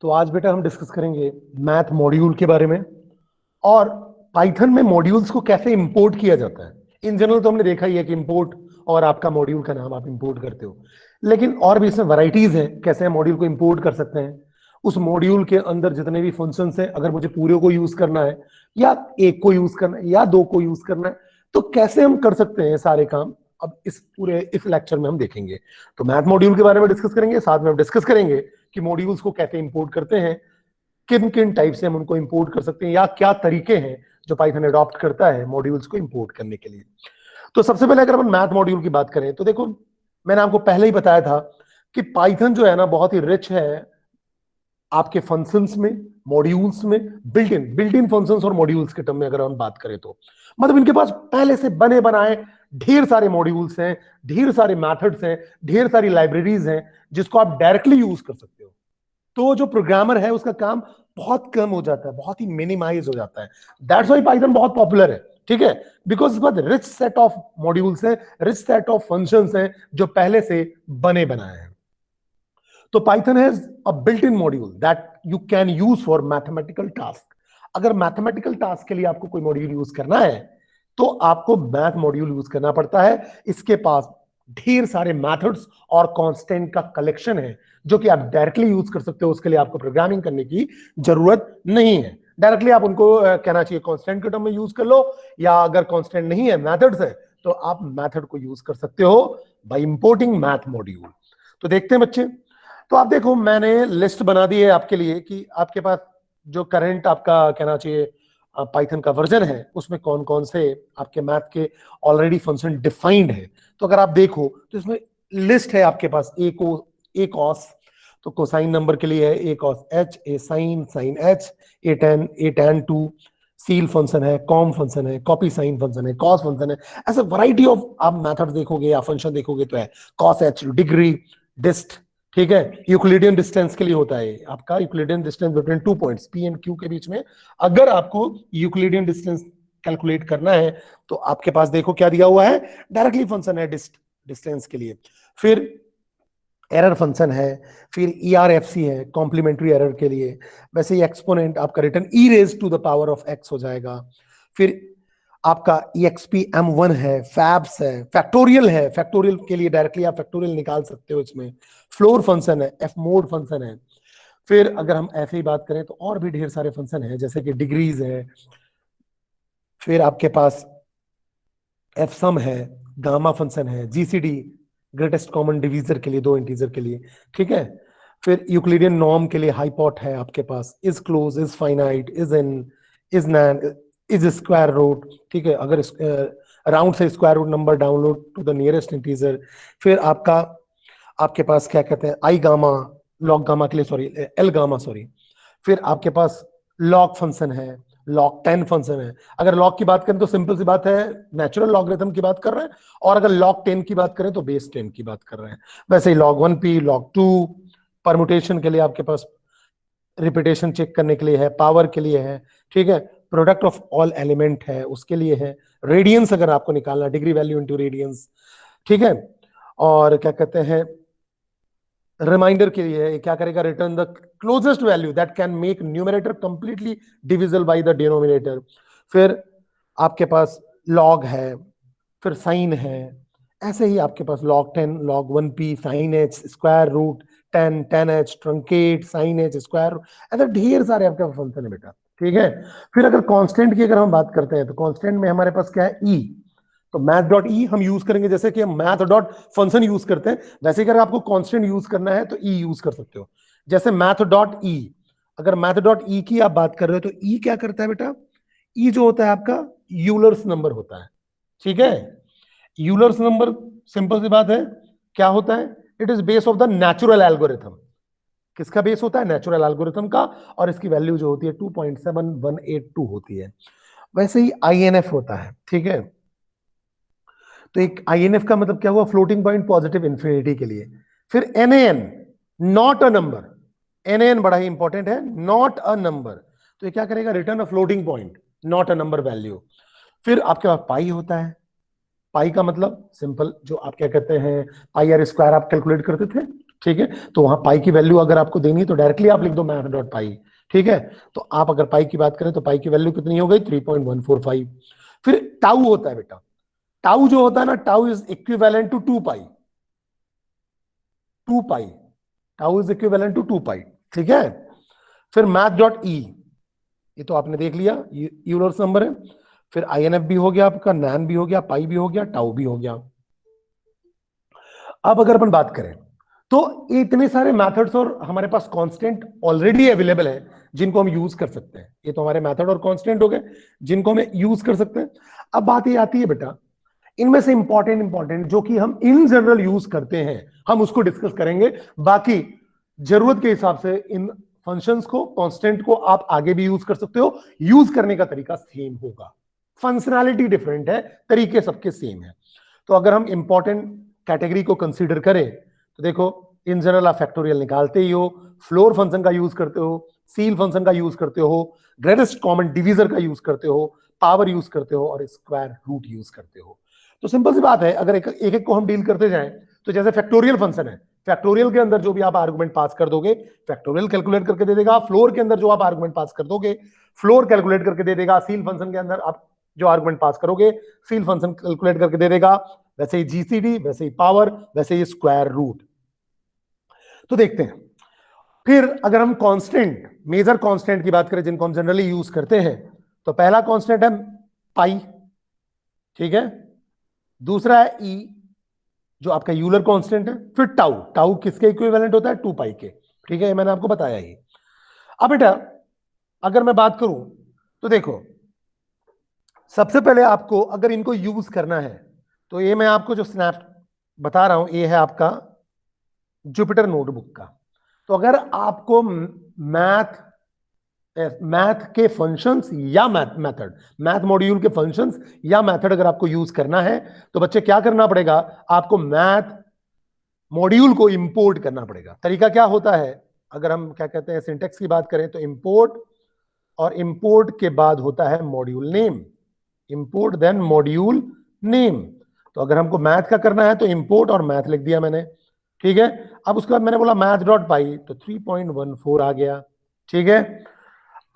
तो आज बेटा हम डिस्कस करेंगे मैथ मॉड्यूल के बारे में और पाइथन में मॉड्यूल्स को कैसे इंपोर्ट किया जाता है। इन जनरल तो हमने देखा ही है कि इंपोर्ट और आपका मॉड्यूल का नाम आप इंपोर्ट करते हो, लेकिन और भी इसमें वैरायटीज हैं कैसे हम मॉड्यूल को इंपोर्ट कर सकते हैं। उस मॉड्यूल के अंदर जितने भी फंक्शंस हैं, अगर मुझे पूरे को यूज करना है या एक को यूज करना है या दो को यूज करना है, तो कैसे हम कर सकते हैं सारे काम। अब इस लेक्चर में हम देखेंगे। तो मैथ मॉड्यूल के बारे में डिस्कस करेंगे, साथ में हम डिस्कस करेंगे कि मॉड्यूल्स को कैसे इंपोर्ट करते हैं, किन किन टाइप से हम उनको इंपोर्ट कर सकते हैं या क्या तरीके हैं जो पाइथन अडॉप्ट करता है मॉड्यूल्स को इंपोर्ट करने के लिए। तो सबसे पहले अगर हम मैथ मॉड्यूल की बात करें तो देखो, मैंने आपको पहले ही बताया था कि पाइथन जो है ना बहुत ही रिच है आपके फंक्शंस में, मॉड्यूल्स में। बिल्ट इन फंक्शंस और मॉड्यूल्स के टर्म में अगर हम बात करें तो मतलब इनके पास पहले से बने बनाए ढेर सारे मॉड्यूल्स हैं, ढेर सारे मेथड्स हैं, ढेर सारी लाइब्रेरीज हैं जिसको आप डायरेक्टली यूज कर सकते हो। तो जो प्रोग्रामर है उसका काम बहुत कम हो जाता है, बहुत ही मिनिमाइज हो जाता है। दैट्स व्हाई पाइथन बहुत पॉपुलर है, ठीक है, बिकॉज बहुत रिच सेट ऑफ मॉड्यूल्स है, रिच सेट ऑफ फंक्शंस हैं जो पहले से बने बनाए हैं। तो Python has a built in module that you can use for mathematical task. अगर मैथमेटिकल टास्क के लिए आपको कोई मॉड्यूल यूज करना है तो आपको मैथ मॉड्यूल यूज करना पड़ता है। इसके पास ढेर सारे मेथड्स और कांस्टेंट का कलेक्शन है जो कि आप डायरेक्टली यूज कर सकते हो। उसके लिए आपको प्रोग्रामिंग करने की जरूरत नहीं है। डायरेक्टली आप उनको कहना चाहिए कांस्टेंट के टर्म में यूज कर लो, या अगर कांस्टेंट नहीं है मेथड्स है तो आप मेथड को यूज कर सकते हो बाय इंपोर्टिंग मैथ मॉड्यूल। तो देखते हैं बच्चे। तो आप देखो, मैंने लिस्ट बना दी है आपके लिए कि आपके पास जो करंट आपका कहना चाहिए पाइथन का वर्जन है उसमें कौन कौन से आपके मैथ के ऑलरेडी फंक्शन डिफाइंड है। तो अगर आप देखो तो इसमें लिस्ट है आपके पास ए कॉस, तो कोसाइन नंबर के लिए है a cos h, a sine sine h, a tan two, ceil function है, कॉम फंक्शन है, कॉपी साइन फंक्शन है, कॉस फंक्शन है। ऐसे वैरायटी ऑफ आप मेथड देखोगे या फंक्शन देखोगे तो है कॉस एच, डिग्री, डिस्ट, ठीक है। यूक्लिडियन डिस्टेंस के लिए होता है आपका Euclidean distance between 2 points P and Q के बीच में। अगर आपको यूक्लिडियन डिस्टेंस कैलकुलेट करना है तो आपके पास देखो क्या दिया हुआ है, डायरेक्टली फंक्शन है डिस्टेंस के लिए। फिर एरर फंक्शन है, फिर ERFC है कॉम्प्लीमेंट्री एरर के लिए। वैसे ही एक्सपोनेंट आपका return e raise to the power of x हो जाएगा। फिर आपका EXPM1 है, फैब्स है, फैक्टोरियल है, फैक्टोरियल के लिए डायरेक्टली आप फैक्टोरियल निकाल सकते हो इसमें। फ्लोर फंक्शन है, एफ मोड फंक्शन है। फिर अगर हम ऐसे ही बात करें तो और भी ढेर सारे फंक्शन है जैसे कि डिग्रीज है, फिर आपके पास एफ सम है, गामा फंक्शन है, GCD ग्रेटेस्ट कॉमन डिवीजर के लिए, दो इंटीजर के लिए, ठीक है। फिर यूक्लिडियन नॉर्म के लिए हाईपॉट है आपके पास, is close, is finite, is in, is nan, is square root, ठीक है, अगर राउंड से square root number download to the nearest integer. फिर आपके पास क्या कहते हैं आई गामा, लॉग गामा के लिए सॉरी, एल गामा सॉरी। फिर आपके पास लॉग फंक्शन है, लॉग 10 फंक्शन है। अगर लॉग की बात करें तो सिंपल सी बात है, नेचुरल लॉगरिथम की बात कर रहे हैं, और अगर लॉग 10 की बात करें तो बेस 10 की बात कर रहे हैं। वैसे ही लॉग 1p, लॉग 2 परमुटेशन के लिए आपके पास, रिपीटेशन चेक करने के लिए है, पावर के लिए है, ठीक है, प्रोडक्ट ऑफ ऑल एलिमेंट है उसके लिए है, रेडियंस अगर आपको निकालना, डिग्री वैल्यू इनटू रेडियंस, ठीक है। और क्या कहते हैं, रिमाइंडर के लिए क्या करेगा, return the closest value that can make numerator completely divisible by the denominator. फिर आपके पास लॉग है, फिर साइन है। ऐसे ही आपके पास log 10, log 1p, sine h, square root 10, 10h, truncate, sine h, square, ऐसे ढेर सारे आपके फंक्शन है बेटा, ठीक है। फिर अगर कांस्टेंट की अगर हम बात करते हैं तो कांस्टेंट में हमारे पास क्या है, ई। तो मैथ डॉट ई हम यूज करेंगे, जैसे कि हम मैथ डॉट फंक्शन यूज करते हैं वैसे ही अगर आपको कांस्टेंट यूज करना है तो ई यूज कर सकते हो। जैसे मैथ डॉट ई, अगर मैथ डॉट ई की आप बात कर रहे हो तो ई क्या करता है बेटा, ई जो होता है आपका यूलर्स नंबर होता है, ठीक है। यूलर्स नंबर सिंपल सी बात है क्या होता है, it is base of the natural algorithm. किसका बेस होता है, नेचुरल एल्गोरिथम का, और इसकी वैल्यू जो होती है 2.7182 होती है। वैसे ही INF होता है, ठीक है। तो एक INF का मतलब क्या हुआ, फ्लोटिंग पॉइंट पॉजिटिव इंफिनिटी के लिए। फिर NaN, not a number, NaN बड़ा ही इंपॉर्टेंट है, नॉट अ नंबर। तो ये क्या करेगा, return a floating point, not a number value. फिर आपके पास पाई होता है, पाई का मतलब सिंपल जो आप क्या कहते हैं, पाई आर स्क्वायर आप कैलकुलेट करते थे, ठीक है, तो वहां पाई की वैल्यू अगर आपको देनी है तो डायरेक्टली आप लिख दो मैथ डॉट पाई। ठीक है, तो आप अगर पाई की बात करें तो पाई की वैल्यू कितनी हो गई 3.145। फिर टाउ होता है बेटा, टाउ जो होता है ना, tau is equivalent to 2 pi, 2 pi, tau is equivalent to 2 pi. ठीक है, फिर मैथ डॉट ई, ये तो आपने देख लिया, यूलर्स नंबर है। फिर आईएनएफ भी हो गया आपका, नैन भी हो गया, पाई भी हो गया, टाउ भी हो गया। अब अगर अपन बात करें तो इतने सारे मेथड्स और हमारे पास कांस्टेंट ऑलरेडी अवेलेबल है जिनको हम यूज कर सकते हैं। ये तो हमारे मेथड और कांस्टेंट हो गए जिनको हम यूज कर सकते हैं। अब बात ये आती है बेटा, इनमें से इंपॉर्टेंट जो कि हम इन जनरल यूज करते हैं हम उसको डिस्कस करेंगे। बाकी जरूरत के हिसाब से इन फंक्शंस को, कांस्टेंट को आप आगे भी यूज कर सकते हो, यूज करने का तरीका सेम होगा, फंक्शनैलिटी डिफरेंट है, तरीके सबके सेम है। तो अगर हम इंपॉर्टेंट कैटेगरी को कंसीडर करें तो देखो, इन जनरल आप फैक्टोरियल निकालते ही हो, फ्लोर फंक्शन का यूज करते हो, सील फंक्शन का यूज करते हो, ग्रेटेस्ट कॉमन डिवीजर का यूज करते हो, पावर यूज करते हो और स्क्वायर रूट यूज करते हो। तो सिंपल सी बात है, अगर एक एक को हम डील करते जाएं तो जैसे फैक्टोरियल फंक्शन है, फैक्टोरियल के अंदर जो भी आप आर्गुमेंट पास कर दोगे फैक्टोरियल कैलकुलेट करके दे देगा। फ्लोर के अंदर जो आप आर्गुमेंट पास कर दोगे फ्लोर कैलकुलेट करके दे देगा। सील फंक्शन के अंदर आप जो आर्गुमेंट पास करोगे सील फंक्शन कैलकुलेट करके दे देगा। वैसे ही जीसीडी, वैसे ही पावर, वैसे ही स्क्वायर रूट। तो देखते हैं फिर अगर हम कांस्टेंट, मेजर कांस्टेंट की बात करें जिनको हम जनरली यूज करते हैं, तो पहला कांस्टेंट है पाई। ठीक है, दूसरा है ई जो आपका यूलर कांस्टेंट है। फिर टाउ, टाउ किसके इक्विवेलेंट होता है 2 पाई के। ठीक है, मैंने आपको बताया ही। अब बेटा अगर मैं बात करूं तो देखो, सबसे पहले आपको अगर इनको यूज करना है तो ये मैं आपको जो स्नैप बता रहा हूं ये है आपका जुपिटर नोटबुक का। तो अगर आपको मैथ के फंक्शंस या मेथड, मैथ मॉड्यूल के फंक्शंस या मेथड अगर आपको यूज करना है तो बच्चे क्या करना पड़ेगा, आपको मैथ मॉड्यूल को इंपोर्ट करना पड़ेगा। तरीका क्या होता है, अगर हम क्या कहते हैं सिंटेक्स की बात करें तो इंपोर्ट, और इंपोर्ट के बाद होता है module name, import then module name. तो अगर हमको मैथ का करना है तो इंपोर्ट और मैथ लिख दिया मैंने। ठीक है, अब उसके बाद मैंने बोला मैथ डॉट पाई तो 3.14 आ गया। ठीक है,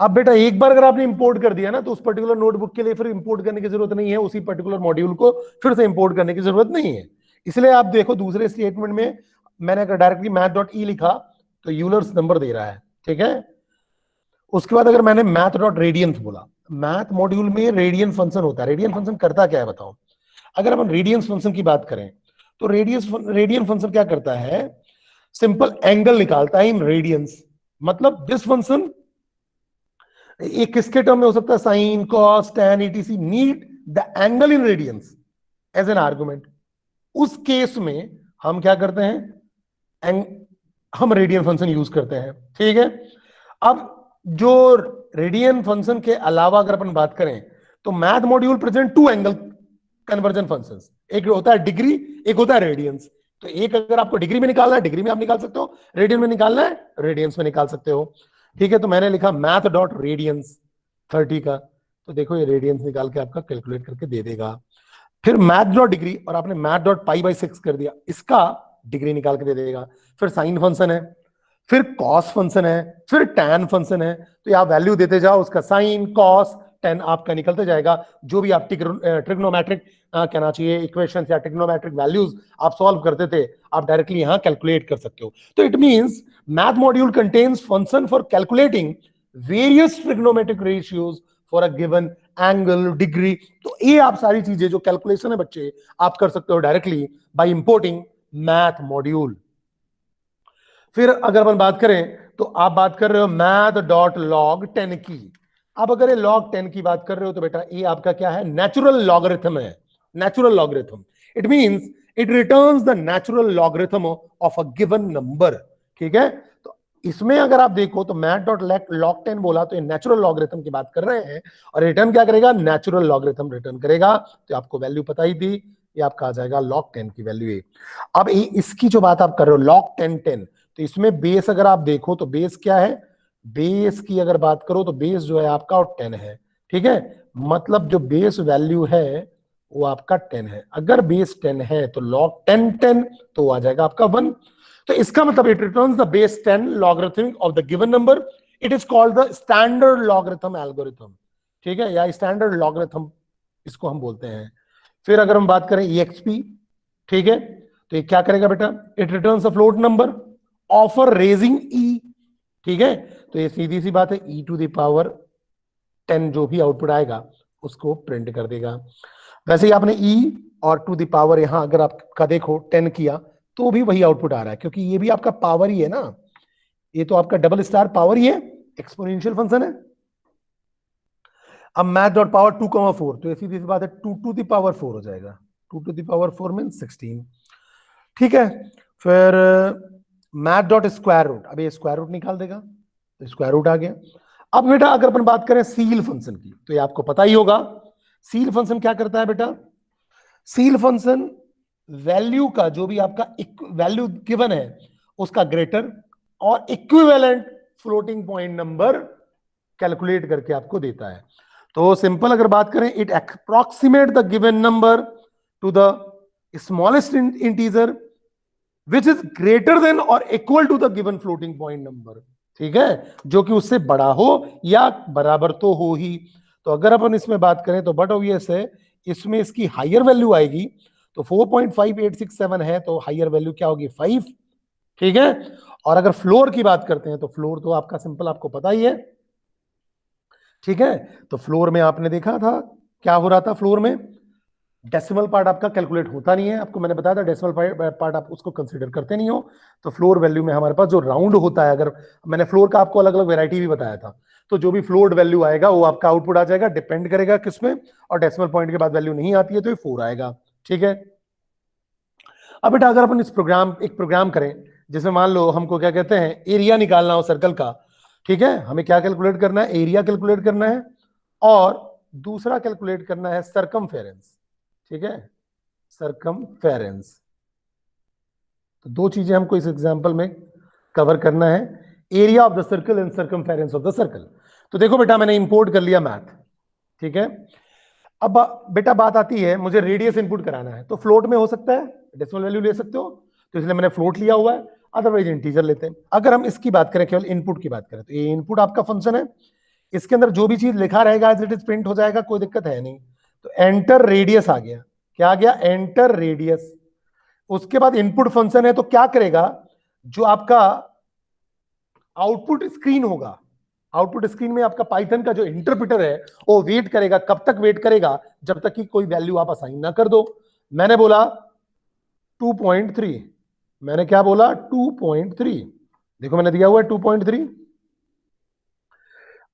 अब बेटा एक बार अगर आपने इंपोर्ट कर दिया ना तो उस पर्टिकुलर नोटबुक के लिए फिर इंपोर्ट करने की जरूरत नहीं है, उसी पर्टिकुलर मॉड्यूल को फिर से इंपोर्ट करने की जरूरत नहीं है। इसलिए आप देखो दूसरे स्टेटमेंट में मैंने अगर डायरेक्टली मैथ डॉट ई लिखा तो यूलर्स नंबर दे रहा है। ठीक है, उसके बाद अगर मैंने मैथ डॉट रेडियंस बोला, मैथ मॉड्यूल में रेडियन फंक्शन होता है। रेडियन फंक्शन करता क्या है बताओ, अगर हम रेडियंस फंक्शन की बात करें तो रेडियन फंक्शन क्या करता है, सिंपल एंगल निकालता है इन रेडियंस। मतलब दिस फंक्शन एक किसके टर्म में हो सकता है, sine, cos, tan, ETC, need the angle in radians as an argument. उस केस में हम क्या करते हैं, हम रेडियन फंक्शन यूज करते हैं। ठीक है, अब जो रेडियन फंक्शन के अलावा अगर अपन बात करें तो math module present 2 angle conversion functions, एक होता है डिग्री, एक होता है रेडियंस। तो एक अगर आपको डिग्री में निकालना है डिग्री में आप निकाल सकते हो, रेडियन में निकालना है रेडियंस में निकाल सकते हो। ठीक है, तो मैंने लिखा मैथ डॉट रेडियंस 30 का, तो देखो ये रेडियंस निकाल के आपका कैलकुलेट करके दे देगा। फिर मैथ डॉट डिग्री और आपने मैथ डॉट पाई बाई 6 कर दिया, इसका डिग्री निकाल के दे देगा। फिर साइन फंक्शन है, फिर कॉस फंक्शन है, फिर टैन फंक्शन है। तो ये आप वैल्यू देते जाओ, उसका साइन, कॉस, टैन आपका निकलते जाएगा। जो भी आप ट्रिग्नोमेट्रिक कहना चाहिए इक्वेशन या ट्रिग्नोमेट्रिक वैल्यूज आप सॉल्व करते थे, आप डायरेक्टली यहां कैलकुलेट कर सकते हो। तो it means math module contains function for calculating various trigonometric ratios for a given angle, degree. तो ये आप सारी चीजें जो कैलकुलेशन है बच्चे आप कर सकते हो directly by importing math module. फिर अगर अपन बात करें तो आप बात कर रहे हो मैथ डॉट लॉग 10 की। अब अगर ये लॉग 10 की बात कर रहे हो तो बेटा ये आपका क्या है, नेचुरल लॉगरिथम है। Natural logarithm it means it returns the natural logarithm of a given number. ठीक है, तो इसमें अगर आप देखो तो मैथ डॉट लॉग 10 बोला तो ये नेचुरल लॉगरिथम की बात कर रहे हैं, और रिटर्न क्या करेगा, नेचुरल लॉगरिथम रिटर्न करेगा। तो आपको वैल्यू पता ही थी, ये आपका आ जाएगा लॉग 10 की वैल्यू। अब इसकी जो बात आप कर रहे हो लॉग 10, तो इसमें बेस अगर आप देखो तो बेस क्या है, बेस की अगर बात करो तो बेस जो है आपका 10 है। ठीक है, मतलब जो बेस वैल्यू है वो आपका 10 है। अगर बेस 10 है तो लॉग 10 10 तो आ जाएगा आपका 1। तो इसका मतलब it returns the base 10 logarithmic of the given number, it is called the standard logarithm algorithm, ठीक है, या स्टैंडर्ड लॉगरिथम इसको हम बोलते हैं। फिर अगर हम बात करें EXP, ठीक है, तो ये क्या करेगा बेटा, it returns a float number offer raising E, ठीक है, तो ये सीधी सी बात है, E टू द पावर 10 जो भी आउटपुट आएगा उसको प्रिंट कर देगा। वैसे ही आपने E और टू द पावर यहां अगर आपका देखो 10 किया तो भी वही आउटपुट आ रहा है, क्योंकि ये भी आपका पावर ही है ना, ये तो आपका डबल स्टार पावर ही है, एक्सपोनेंशियल फंक्शन है। अब मैथ डॉट पावर 2,4, तो सीधी सी बात है 2 टू द पावर 4 हो जाएगा, 2 टू द पावर 4 मीन 16, ठीक है। फिर मैथ डॉट स्क्वायर रूट, अब ये स्क्वायर रूट निकाल देगा, तो स्क्वायर रूट आ गया। अब बेटा अगर अपन बात करें सील फंक्शन की, तो ये आपको पता ही होगा, सील फंक्शन क्या करता है बेटा, सील फंक्शन वैल्यू का जो भी आपका वैल्यू गिवन है उसका ग्रेटर और equivalent floating point number calculate करके आपको देता है। तो सिंपल अगर बात करें, it approximate the given number to the smallest integer which is greater than और equal to the given floating point number, ठीक है, जो कि उससे बड़ा हो या बराबर तो हो ही। तो अगर अपन इसमें बात करें तो बट ऑब्वियस है इसमें इसकी हायर वैल्यू आएगी, तो 4.5867 है तो हायर वैल्यू क्या होगी 5, ठीक है। और अगर फ्लोर की बात करते हैं तो फ्लोर तो आपका सिंपल आपको पता ही है, ठीक है। तो फ्लोर में आपने देखा था क्या हो रहा था, फ्लोर में डेसिमल पार्ट आपका कैलकुलेट होता नहीं है, आपको मैंने बताया था डेसिमल पार्ट आप उसको कंसीडर करते नहीं हो। तो फ्लोर वैल्यू में हमारे पास जो राउंड होता है, अगर मैंने फ्लोर का आपको अलग अलग वैरायटी भी बताया था, तो जो भी फ्लोर्ड वैल्यू आएगा वो आपका आउटपुट आ जाएगा, डिपेंड करेगा किसमें, और डेसिमल पॉइंट के बाद वैल्यू नहीं आती है तो ये 4 आएगा, ठीक है। अब बेटा अगर अपन एक प्रोग्राम करें जिसमें मान लो हमको क्या कहते हैं एरिया निकालना हो सर्कल का, ठीक है, हमें क्या कैलकुलेट करना है, एरिया कैलकुलेट करना है और दूसरा कैलकुलेट करना है सरकमफेरेंस, ठीक है, सरकमफेरेंस। तो दो चीजें हमको इस एग्जांपल में कवर करना है, area of the circle and circumference of the circle. तो देखो बेटा मैंने इंपोर्ट कर लिया मैथ, ठीक है। अब बेटा बात आती है मुझे रेडियस इनपुट कराना है, तो फ्लोट में हो सकता है, डेसिमल वैल्यू ले सकते हो, तो इसलिए मैंने फ्लोट लिया हुआ है, अदरवाइज इंटीजर लेते हैं। अगर हम इसकी बात करें केवल इनपुट की बात करें, तो ये इनपुट आपका फंक्शन है, इसके अंदर जो भी चीज लिखा रहेगा एज इट इज प्रिंट हो जाएगा, कोई दिक्कत है नहीं। तो एंटर रेडियस आ गया, क्या आ गया, एंटर रेडियस। उसके बाद इनपुट फंक्शन है, तो क्या करेगा, जो आपका आउटपुट स्क्रीन होगा, आउटपुट स्क्रीन में आपका पाइथन का जो इंटरप्रेटर है वो वेट करेगा, कब तक वेट करेगा, जब तक कि कोई वैल्यू आप असाइन ना कर दो। मैंने बोला 2.3, मैंने क्या बोला 2.3, देखो मैंने दिया हुआ है 2.3।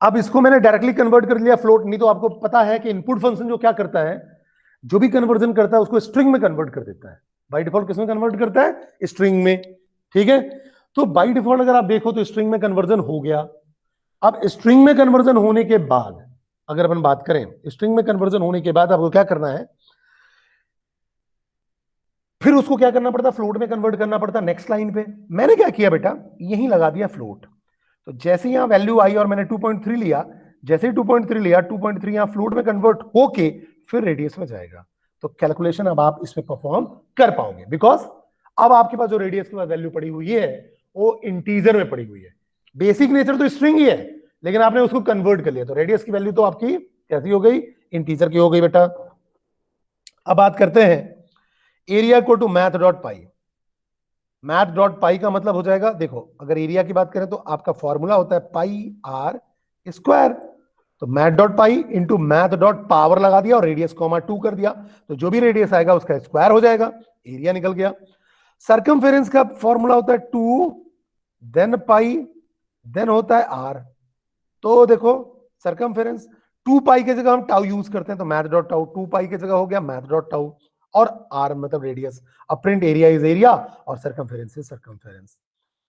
अब इसको मैंने डायरेक्टली कन्वर्ट कर लिया फ्लोट, नहीं तो आपको पता है कि इनपुट फंक्शन जो क्या करता है, जो भी कन्वर्जन करता है उसको स्ट्रिंग में कन्वर्ट कर देता है। बाय डिफॉल्ट किसमें कन्वर्ट करता है, स्ट्रिंग में, ठीक है। तो बाय डिफॉल्ट अगर आप देखो तो स्ट्रिंग में कन्वर्जन हो गया। अब स्ट्रिंग में कन्वर्जन होने के बाद अगर अपन बात करें, स्ट्रिंग में कन्वर्जन होने के बाद आपको क्या करना है, फिर उसको क्या करना पड़ता, फ्लोट में कन्वर्ट करना पड़ता नेक्स्ट लाइन पे। मैंने क्या किया बेटा, यहीं लगा दिया फ्लोट। तो जैसे यहां वैल्यू आई और मैंने 2.3 लिया, जैसे ही 2.3 लिया, 2.3 यहां फ्लोट में कन्वर्ट होके फिर रेडियस में जाएगा। तो कैलकुलेशन अब आप इसमें परफॉर्म कर पाओगे, बिकॉज अब आपके पास जो रेडियस के बाद वैल्यू पड़ी हुई है वो इंटीजर में पड़ी हुई है। बेसिक नेचर तो स्ट्रिंग ही है, लेकिन आपने उसको कन्वर्ट कर लिया, तो रेडियस की वैल्यू तो आपकी कैसी हो गई, इंटीजर की हो गई बेटा। अब बात करते हैं एरिया को to math dot pi. Math dot pi का मतलब हो जाएगा, देखो अगर एरिया की बात करें तो आपका फॉर्मूला होता है पाई आर स्क्वायर। तो math dot pi into math dot power लगा दिया और रेडियस कॉमा 2 कर दिया, तो जो भी रेडियस आएगा उसका स्क्वायर हो जाएगा, एरिया निकल गया। सर्कमफेरेंस का फॉर्मूला होता है 2 देन पाई देन होता है आर। तो देखो सर्कमफेरेंस 2 पाई की जगह हम टाउ यूज करते हैं, तो मैथ डॉट टाउ 2 पाई की जगह हो गया मैथ डॉट टाउ, और आर मतलब रेडियस। अब प्रिंट एरिया इज एरिया और circumference is circumference.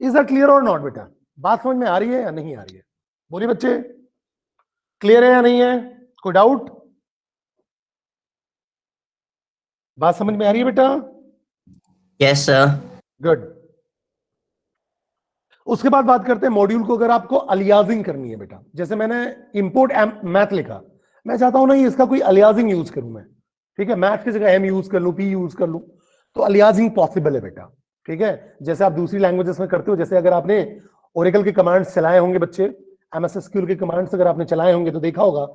Is that clear और नॉट बेटा, बात समझ में आ रही है या नहीं आ रही है, बोलिए बच्चे, क्लियर है या नहीं है, कोई डाउट, बात समझ में आ रही है बेटा? Yes sir. गुड। उसके बाद बात करते हैं मॉड्यूल को, अगर आपको अलियासिंग करनी है बेटा, जैसे मैंने इंपोर्ट मैथ लिखा, मैं चाहता हूं ना इसका कोई अलियासिंग यूज करूं मैं, ठीक है, मैथ की जगह एम यूज कर लूं, पी यूज कर लूं, तो अलियासिंग पॉसिबल है बेटा, ठीक है, जैसे आप दूसरी लैंग्वेजेस में करते हो, जैसे अगर आपने ओरेकल के कमांड्स चलाए होंगे बच्चे, एमएस एसक्यूएल के कमांड्स अगर आपने चलाए होंगे तो देखा होगा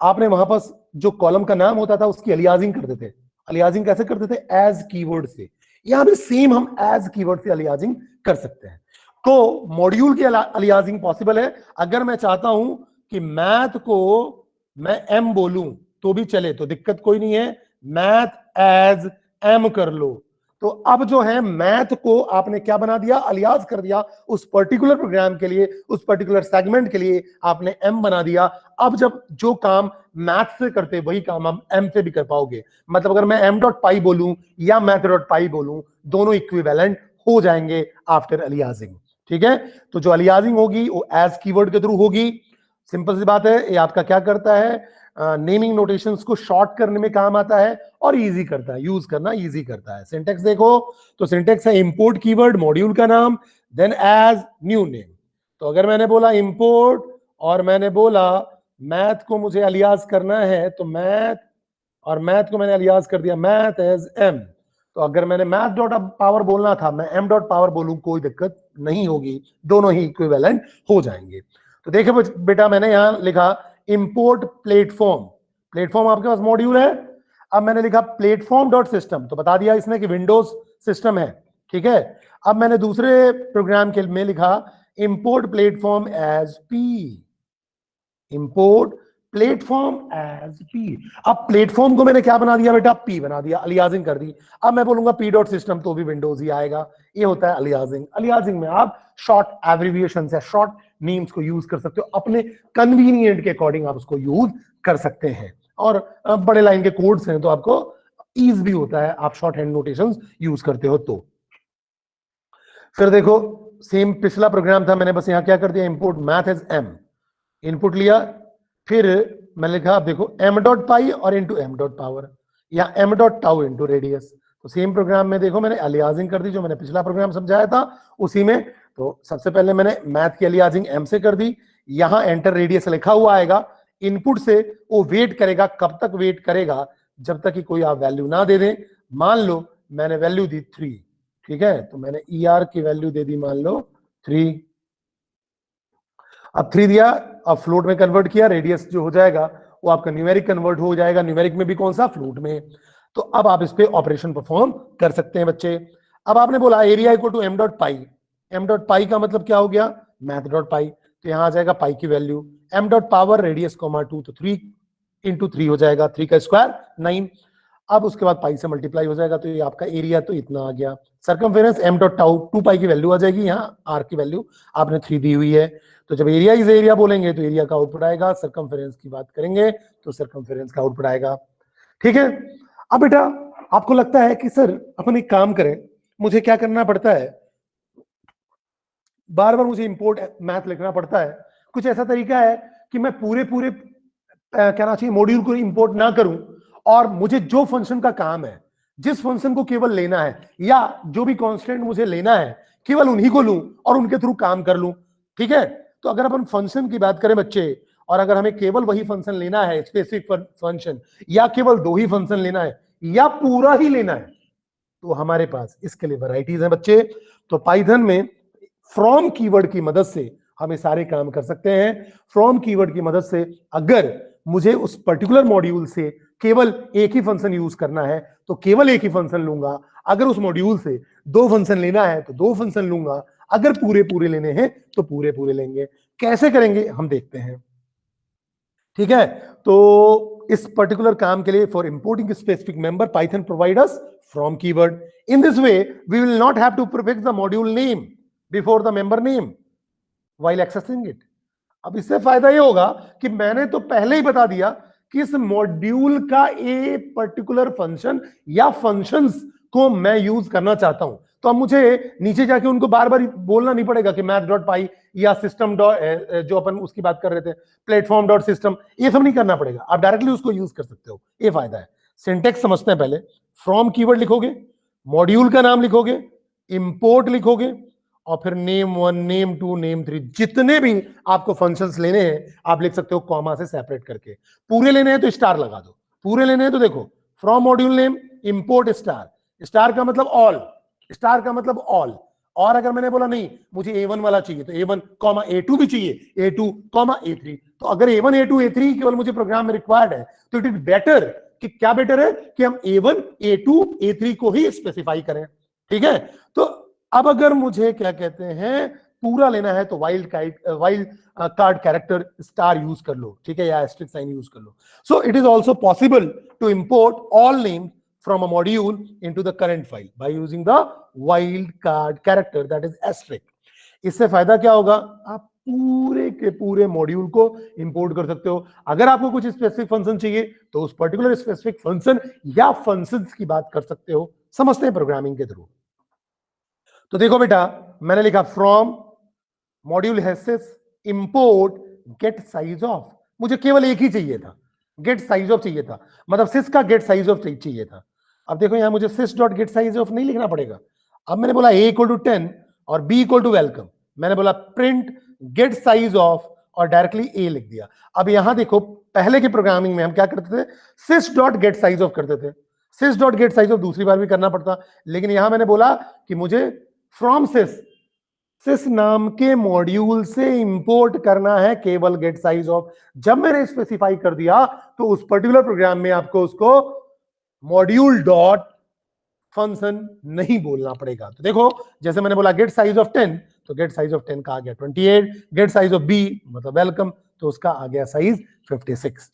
आपने वहां पर जो कॉलम का नाम होता था उसकी अलियासिंग करते थे। अलियासिंग कैसे करते थे? एज कीवर्ड से। यहां पे सेम हम एज कीवर्ड से अलियासिंग कर सकते हैं। तो मॉड्यूल की अलियासिंग पॉसिबल है। अगर मैं चाहता हूं कि मैथ को मैं एम बोलूं तो भी चले, तो दिक्कत कोई नहीं है, मैथ एज एम कर लो। तो अब जो है मैथ को आपने क्या बना दिया? अलियास कर दिया। उस पर्टिकुलर प्रोग्राम के लिए, उस पर्टिकुलर सेगमेंट के लिए आपने एम बना दिया। अब जब जो काम मैथ से करते वही काम हम एम से भी कर पाओगे। मतलब अगर मैं एम डॉट पाई बोलूं या मैथ डॉट पाई बोलूं, दोनों इक्विवेलेंट हो जाएंगे आफ्टर अलियासिंग। ठीक है, तो जो अलियासिंग होगी वो एज कीवर्ड के थ्रू होगी। सिंपल सी बात है, ये आपका क्या करता है? नेमिंग नोटेशंस को शॉर्ट करने में काम आता है और इजी करता है, यूज करना इजी करता है। सिंटेक्स देखो तो सिंटेक्स है इंपोर्ट कीवर्ड, मॉड्यूल का नाम, देन एज न्यू नेम। तो अगर मैंने बोला इंपोर्ट और मैंने बोला मैथ को मुझे अलियास करना है, तो मैथ और मैथ को मैंने अलियास कर दिया मैथ एज एम। तो अगर मैंने मैथ डॉट पावर बोलना था, मैं एम डॉट पावर बोलूं, कोई दिक्कत नहीं होगी, दोनों ही इक्विवेलेंट हो जाएंगे। तो देखो बेटा, मैंने यहां लिखा इंपोर्ट प्लेटफॉर्म। प्लेटफॉर्म आपके पास मॉड्यूल है। अब मैंने लिखा प्लेटफॉर्म डॉट सिस्टम, तो बता दिया इसने कि विंडोज सिस्टम है। ठीक है, अब मैंने दूसरे प्रोग्राम के में लिखा import platform as P. Import platform as P. अब प्लेटफॉर्म को मैंने क्या बना दिया बेटा? पी बना दिया, अलियासिंग कर दी। अब मैं बोलूंगा पी डॉट सिस्टम तो भी विंडोज ही आएगा। ये होता है अलियासिंग। अलियासिंग में आप शॉर्ट एब्रिविएशन या शॉर्ट नेम्स को यूज कर सकते हो, अपने कन्वीनियंट के अकॉर्डिंग आप उसको यूज कर सकते हैं। और बड़े लाइन के कोड्स हैं तो आपको ईज भी होता है, आप शॉर्ट हैंड नोटेशंस यूज करते हो। तो फिर देखो, सेम पिछला प्रोग्राम था, मैंने बस यहां क्या कर दिया? Import math as M, input लिया, फिर मैंने लिखा, आप देखो एम डॉट पाई और इंटू एम डॉट पावर, या M dot tau into radius. तो सेम प्रोग्राम में देखो मैंने अलियासिंग कर दी, जो मैंने पिछला प्रोग्राम समझाया था उसी में। तो सबसे पहले मैंने मैथ की अलियासिंग एम से कर दी। यहां एंटर रेडियस लिखा हुआ आएगा, इनपुट से वो वेट करेगा। कब तक वेट करेगा? जब तक कि कोई आप वैल्यू ना दे दें। मान लो मैंने वैल्यू दी 3, ठीक है, तो मैंने ER की वैल्यू दे दी मान लो 3। अब 3 दिया, अब फ्लोट में कन्वर्ट किया, रेडियस जो हो जाएगा वो आपका न्यूमेरिक कन्वर्ट हो जाएगा। न्यूमेरिक में भी कौन सा? फ्लोट में। तो अब आप इस पे ऑपरेशन परफॉर्म कर सकते हैं बच्चे। अब आपने बोला area equal to M dot pi. M dot pi का मतलब क्या हो गया? Math dot pi. तो यहां आ जाएगा पाई की value, M dot power radius comma 2, तो 3 इंटू 3 हो जाएगा, 3 का स्क्वायर 9। अब उसके बाद पाई से मल्टीप्लाई हो जाएगा, तो ये आपका एरिया तो इतना आ गया। सर्कमफेरेंस एम डॉट टाउ, 2 पाई की वैल्यू आ जाएगी, यहाँ आर की वैल्यू आपने 3 दी हुई है। तो जब एरिया इज एरिया बोलेंगे तो एरिया का आउटपुट आएगा, सर्कमफेरेंस की बात करेंगे तो सर्कमफेरेंस का आउटपुट आएगा। ठीक है, अब बेटा आपको लगता है कि सर अपन एक काम करें, मुझे क्या करना पड़ता है? बार बार मुझे इंपोर्ट मैथ लिखना पड़ता है। कुछ ऐसा तरीका है कि मैं पूरे पूरे कहना चाहिए मॉड्यूल को इंपोर्ट ना करूं, और मुझे जो फंक्शन का काम है, जिस फंक्शन को केवल लेना है, या जो भी कांस्टेंट मुझे लेना है, केवल उन्हीं को लूं और उनके थ्रू काम कर लूं। ठीक है, तो अगर अपन फंक्शन की बात करें बच्चे, और अगर हमें केवल वही फंक्शन लेना है, स्पेसिफिक फंक्शन, या केवल 2 ही फंक्शन लेना है, या पूरा ही लेना है, तो हमारे पास इसके लिए वैरायटीज हैं बच्चे। तो पाइथन में फ्रॉम कीवर्ड की मदद से हम ये सारे काम कर सकते हैं। फ्रॉम कीवर्ड की मदद से अगर मुझे उस पर्टिकुलर मॉड्यूल से केवल एक ही फंक्शन यूज करना है तो केवल एक ही फंक्शन लूंगा। अगर उस मॉड्यूल से 2 फंक्शन लेना है तो 2 फंक्शन लूंगा। अगर पूरे पूरे लेने हैं तो पूरे पूरे लेंगे। कैसे करेंगे हम देखते हैं। ठीक है, तो इस पर्टिकुलर काम के लिए for importing specific member Python provide us from keyword. In this way we will not have to prefix the module name before the member name while accessing it. अब इससे फायदा ये होगा कि मैंने तो पहले ही बता दिया कि इस मॉड्यूल का ए पर्टिकुलर फंक्शन या फंक्शंस को मैं यूज करना चाहता हूं, तो अब मुझे नीचे जाके उनको बार बार बोलना नहीं पड़ेगा कि मैथ डॉट पाई या सिस्टम डॉट, जो अपन उसकी बात कर रहे थे प्लेटफॉर्म डॉट सिस्टम, ये सब नहीं करना पड़ेगा। आप डायरेक्टली उसको यूज कर सकते हो, ये फायदा है। सिंटेक्स समझते हैं पहले। फ्रॉम कीवर्ड लिखोगे, मॉड्यूल का नाम लिखोगे, इंपोर्ट लिखोगे, और फिर नेम 1, नेम 2, नेम 3, जितने भी आपको फंक्शंस लेने हैं आप लिख सकते हो कॉमा से सेपरेट करके। पूरे लेने हैं तो स्टार लगा दो, पूरे लेने हैं तो देखो from module name import star, star का मतलब ऑल, स्टार का मतलब ऑल। और अगर मैंने बोला नहीं मुझे A1 वाला चाहिए तो A1 कॉमा A2 भी चाहिए, A2 कॉमा A3। तो अगर A1 A2 A3 केवल मुझे प्रोग्राम में रिक्वायर्ड है तो इट इज बेटर कि क्या बेटर है कि हम A1 A2 A3 को ही स्पेसिफाई करें। ठीक है, तो अब अगर मुझे क्या कहते हैं पूरा लेना है तो wild card character star use कर लो, ठीक है, या एस्टेरिस्क साइन यूज कर लो। So it is also possible to import all names from a module into the current file by using the wildcard character that is asterisk। इससे फायदा क्या होगा, आप पूरे के पूरे मॉड्यूल को इंपोर्ट कर सकते हो। अगर आपको कुछ स्पेसिफिक फंक्शन चाहिए तो उस पर्टिकुलर स्पेसिफिक फंक्शन या फंक्शंस की बात कर सकते हो। समझते हैं प्रोग्रामिंग के थ्रू। तो देखो बेटा मैंने लिखा फ्रॉम मॉड्यूल हैसेस इंपोर्ट गेट साइज ऑफ, मुझे केवल एक ही चाहिए था, गेट साइज ऑफ चाहिए था, मतलब सिस का गेट साइज ऑफ चाहिए था। अब देखो यहां मुझे सिस डॉट गेट साइज ऑफ नहीं लिखना पड़ेगा। अब मैंने बोला a इक्वल टू 10 और b इक्वल टू वेलकम, मैंने बोला प्रिंट गेट साइज ऑफ और डायरेक्टली a लिख दिया। अब यहां देखो पहले के प्रोग्रामिंग में हम क्या करते थे, सिस डॉट गेट साइज ऑफ करते थे। सिस डॉट गेट साइज ऑफ दूसरी बार भी करना पड़ता, लेकिन यहां मैंने बोला कि मुझे फ्रॉम सिस नाम के मॉड्यूल से इंपोर्ट करना है केवल गेट साइज ऑफ। जब मैंने स्पेसिफाई कर दिया तो उस पर्टिकुलर प्रोग्राम में आपको उसको मॉड्यूल डॉट फंक्शन नहीं बोलना पड़ेगा। तो देखो जैसे मैंने बोला गेट साइज ऑफ 10 तो गेट साइज ऑफ 10 का आ गया 28, गेट साइज ऑफ b मतलब वेलकम तो उसका आ गया साइज 56।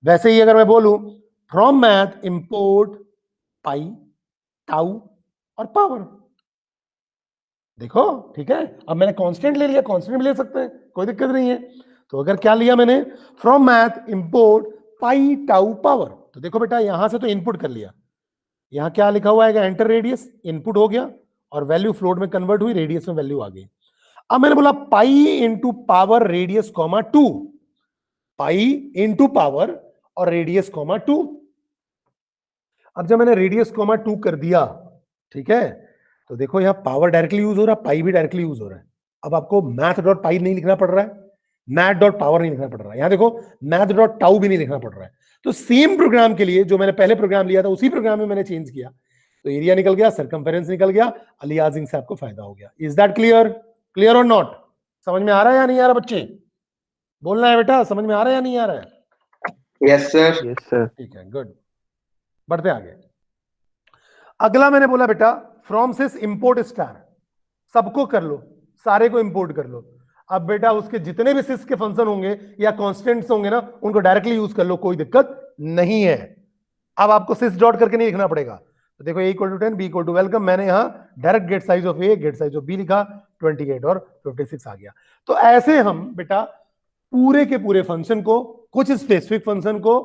वैसे ही अगर मैं बोलूं from math import pi tau और पावर, देखो ठीक है, अब मैंने कांस्टेंट ले लिया, कांस्टेंट भी ले सकते हैं, कोई दिक्कत नहीं है। तो अगर क्या लिया मैंने from math import pi tau power, तो देखो बेटा यहां से तो इनपुट कर लिया, यहां क्या लिखा हुआ है एंटर रेडियस, इनपुट हो गया और वैल्यू फ्लोट में कन्वर्ट हुई, रेडियस में वैल्यू आ गई। अब मैंने बोला pi into power radius comma 2, pi into power और रेडियस कॉमा 2। अब जब मैंने रेडियस कॉमा 2 कर दिया, ठीक है, तो देखो यहां पावर डायरेक्टली यूज हो रहा है, पाई भी डायरेक्टली यूज हो रहा है। अब आपको मैथ डॉट पाई नहीं लिखना पड़ रहा है, मैथ डॉट पावर नहीं लिखना पड़ रहा है, यहां देखो मैथ डॉट टाउ भी नहीं लिखना पड़ रहा है। तो सेम प्रोग्राम के लिए जो मैंने पहले प्रोग्राम लिया था उसी प्रोग्राम में मैंने चेंज किया, तो एरिया निकल गया, सरकमफेरेंस निकल गया, अलियासिंग से आपको फायदा हो गया। इज दैट क्लियर, क्लियर और नॉट? समझ में आ रहा है या नहीं आ रहा बच्चे? बोलना है बेटा, समझ में आ रहा है या नहीं आ रहा है? Yes sir. Yes sir. ठीक है, गुड। बढ़ते आगे। अगला मैंने बोला बेटा फ्रॉम सिस इंपोर्ट स्टार, सबको कर लो, सारे को इंपोर्ट कर लो। अब बेटा उसके जितने भी सिस के फंक्शन होंगे या कांस्टेंट्स होंगे ना उनको डायरेक्टली यूज कर लो, कोई दिक्कत नहीं है। अब आपको सिस डॉट करके नहीं लिखना पड़ेगा। तो देखो a equal to 10 b equal to welcome, मैंने यहां direct get size of a get size of b लिखा, 28 और 56 आ गया। तो ऐसे हम बेटा पूरे के पूरे फंक्शन को, कुछ स्पेसिफिक फंक्शन को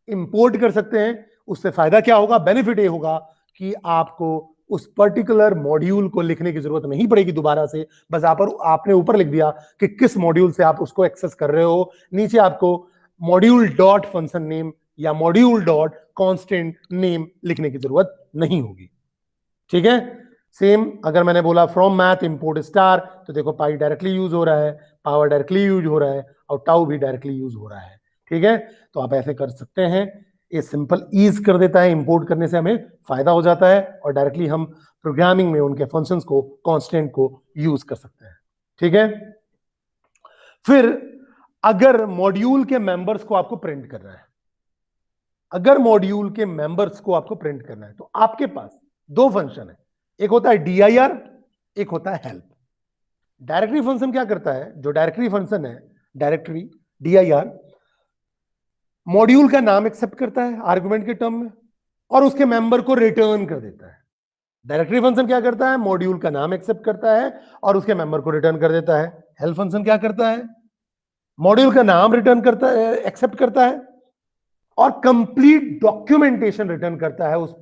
इंपोर्ट कर सकते हैं। उससे फायदा क्या होगा, बेनिफिट ये होगा कि आपको उस पर्टिकुलर मॉड्यूल को लिखने की जरूरत नहीं पड़ेगी दोबारा से, बस आपने ऊपर लिख दिया कि किस मॉड्यूल से आप उसको एक्सेस कर रहे हो, नीचे आपको मॉड्यूल डॉट फंक्शन नेम या मॉड्यूल डॉट कांस्टेंट नेम लिखने की जरूरत नहीं होगी। ठीक है, सेम अगर मैंने बोला फ्रॉम मैथ इंपोर्ट स्टार, तो देखो पाई डायरेक्टली यूज हो रहा है, पावर डायरेक्टली यूज हो रहा है और टाउ भी डायरेक्टली यूज हो रहा है। ठीक है, तो आप ऐसे कर सकते हैं, ये सिंपल ईज कर देता है, इंपोर्ट करने से हमें फायदा हो जाता है और डायरेक्टली हम प्रोग्रामिंग में उनके फंक्शंस को, कांस्टेंट को यूज कर सकते हैं। ठीक है, फिर अगर मॉड्यूल के मेंबर्स को आपको प्रिंट करना है, अगर मॉड्यूल के मेंबर्स को आपको प्रिंट करना है तो आपके पास दो फंक्शन है, एक होता है dir, एक होता है हेल्प। डायरेक्टरी फंक्शन क्या करता है, जो डायरेक्टरी फंक्शन है डायरेक्टरी dir मॉड्यूल का नाम एक्सेप्ट करता है आर्गुमेंट के टर्म में और उसके मेंबर को रिटर्न कर देता है। डायरेक्टरी फंक्शन क्या करता है, मॉड्यूल का नाम एक्सेप्ट करता है और उसके मेंबर को रिटर्न कर देता है। हेल्प फंक्शन क्या करता है, मॉड्यूल का नाम रिटर्न करता है, एक्सेप्ट करता है और कंप्लीट डॉक्यूमेंटेशन रिटर्न करता है उस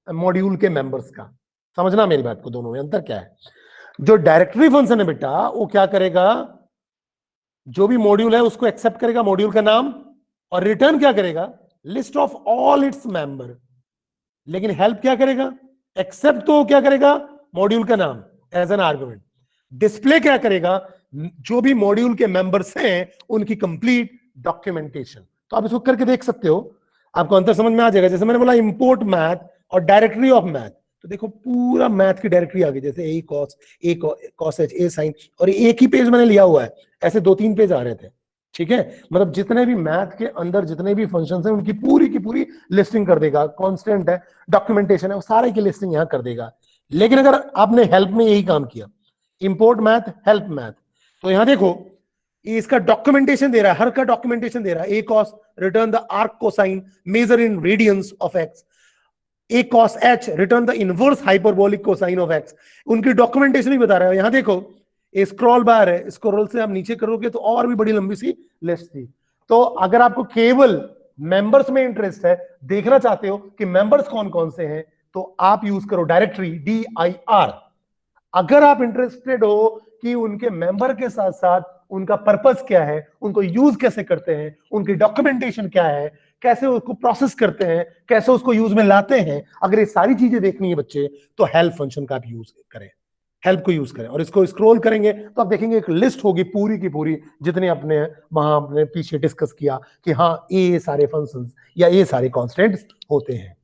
मॉड्यूल के मेंबर्स का। समझना मेरी बात को, दोनों में अंतर क्या है। जो डायरेक्टरी फंक्शन है बेटा वो क्या करेगा, जो भी मॉड्यूल है उसको एक्सेप्ट करेगा, मॉड्यूल का नाम, और रिटर्न क्या करेगा, list of all its member. लेकिन हेल्प क्या करेगा, एक्सेप्ट तो क्या करेगा, मॉड्यूल का नाम एज एन आर्गुमेंट, डिस्प्ले क्या करेगा, जो भी मॉड्यूल के मेंबर्स हैं उनकी कंप्लीट डॉक्यूमेंटेशन। तो आप इसको करके देख सकते हो, आपको अंतर समझ में आ जाएगा। जैसे मैंने बोला इंपोर्ट मैथ और डायरेक्टरी ऑफ मैथ, तो देखो पूरा मैथ की डायरेक्टरी आ गई, जैसे ए कॉस एच, ए साइन, और एक ही पेज मैंने लिया हुआ है, ऐसे 2-3 पेज आ रहे थे। ठीक है, मतलब जितने भी मैथ के अंदर जितने भी फंक्शंस हैं उनकी पूरी की पूरी लिस्टिंग कर देगा, कांस्टेंट है, डॉक्यूमेंटेशन है, वो सारे की लिस्टिंग यहां कर देगा। लेकिन अगर आपने हेल्प में यही काम किया, इंपोर्ट मैथ, हेल्प मैथ, तो यहां देखो इसका डॉक्यूमेंटेशन दे रहा है, हर का डॉक्यूमेंटेशन दे रहा है। A cos return the arc cosine measure in radians of X, a cos h return the inverse hyperbolic cosine of X, उनकी डॉक्यूमेंटेशन भी बता रहा है। यहां देखो ये स्क्रॉल बार है, स्क्रॉल से आप नीचे करोगे तो और भी बड़ी लंबी सी लिस्ट थी। तो अगर आपको केवल मेंबर्स में इंटरेस्ट है, देखना चाहते हो कि मेंबर्स कौन कौन से हैं, तो आप यूज करो डायरेक्टरी DIR। अगर आप इंटरेस्टेड हो कि उनके मेंबर के साथ साथ उनका पर्पस क्या है, उनको यूज कैसे करते हैं, उनकी डॉक्यूमेंटेशन क्या है, कैसे उसको प्रोसेस करते हैं, कैसे उसको यूज में लाते हैं, अगर ये सारी चीजें देखनी है बच्चे, तो हेल्प फंक्शन का आप यूज करें, हेल्प को यूज करें। और इसको स्क्रॉल करेंगे तो आप देखेंगे एक लिस्ट होगी पूरी की पूरी, जितने अपने वहां अपने पीछे डिस्कस किया कि हाँ ये सारे फंक्शंस या ये सारे कॉन्स्टेंट्स होते हैं।